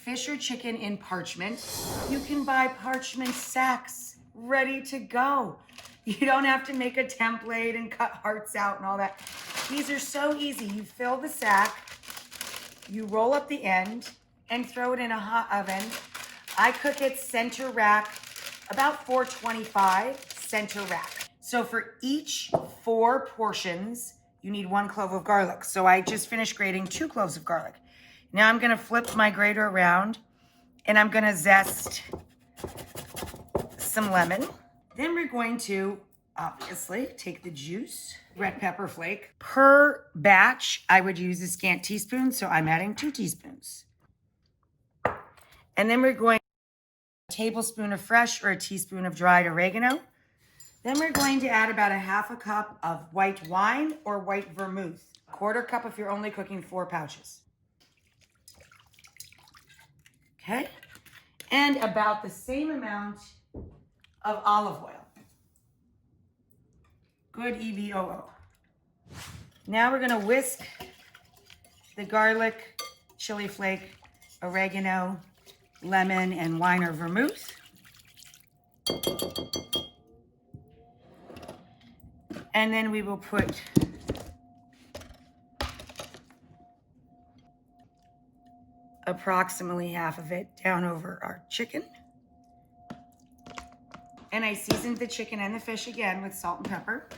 fish or chicken in parchment, you can buy parchment sacks ready to go. You don't have to make a template and cut hearts out and all that. These are so easy. You fill the sack, you roll up the end, and throw it in a hot oven. I cook it center rack, about 425 center rack. So for each 4 portions, you need 1 clove of garlic. So I just finished grating 2 cloves of garlic. Now I'm gonna flip my grater around and I'm gonna zest some lemon. Then we're going to obviously take the juice, red pepper flake. Per batch, I would use a scant teaspoon, so I'm adding 2 teaspoons. And then we're going a tablespoon of fresh or a teaspoon of dried oregano. Then we're going to add about a 1/2 cup of white wine or white vermouth. 1/4 cup if you're only cooking 4 pouches. Okay, and about the same amount of olive oil. Good EVOO. Now we're gonna whisk the garlic, chili flake, oregano, lemon, and wine or vermouth. And then we will put approximately half of it down over our chicken. And I seasoned the chicken and the fish again with salt and pepper.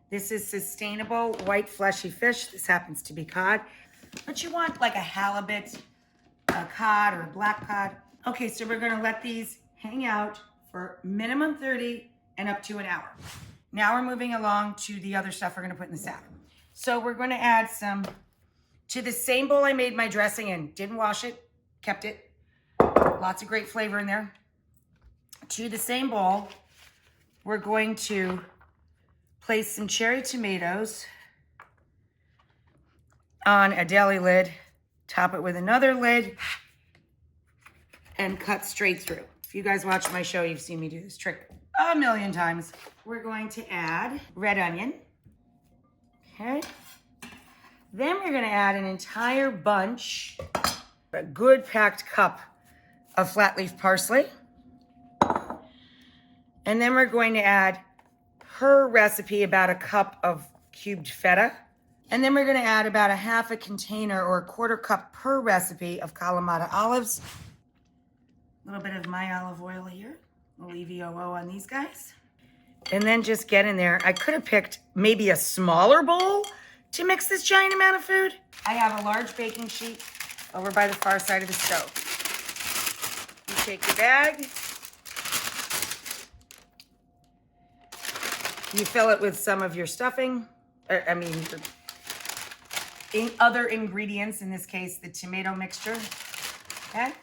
This is sustainable white fleshy fish. This happens to be cod, but you want like a halibut, a cod, or a black cod. Okay, so we're gonna let these hang out for minimum 30 and up to an hour. Now we're moving along to the other stuff we're gonna put in the sack. So we're gonna add some to the same bowl I made my dressing in. Didn't wash it, kept it. Lots of great flavor in there. To the same bowl, we're going to place some cherry tomatoes on a deli lid, top it with another lid, and cut straight through. If you guys watch my show, you've seen me do this trick a million times. We're going to add red onion, okay? Then we're gonna add an entire bunch, a good packed cup of flat leaf parsley. And then we're going to add, per recipe, about a cup of cubed feta. And then we're gonna add about a 1/2 container or a 1/4 cup per recipe of Kalamata olives. A little bit of my olive oil here. A little EVOO on these guys. And then just get in there. I could have picked maybe a smaller bowl to mix this giant amount of food. I have a large baking sheet over by the far side of the stove. You take your bag, you fill it with some of your stuffing, other ingredients, in this case, the tomato mixture, okay?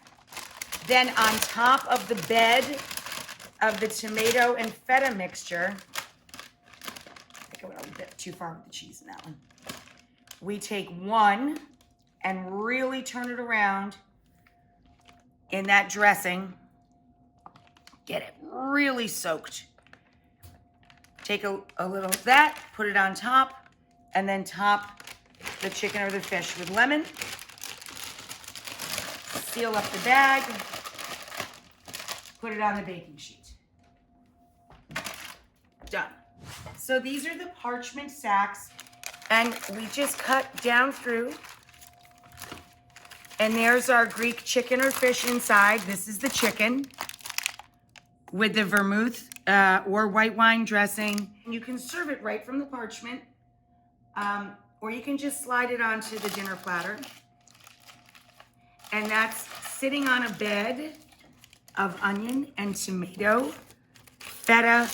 Then on top of the bed of the tomato and feta mixture, I think I went a bit too far with the cheese in that one. We take one and really turn it around in that dressing. Get it really soaked. Take a little of that, put it on top, and then top the chicken or the fish with lemon. Seal up the bag. Put it on the baking sheet. Done. So these are the parchment sacks, and we just cut down through. And there's our Greek chicken or fish inside. This is the chicken with the vermouth or white wine dressing. You can serve it right from the parchment, or you can just slide it onto the dinner platter. And that's sitting on a bed of onion and tomato, feta,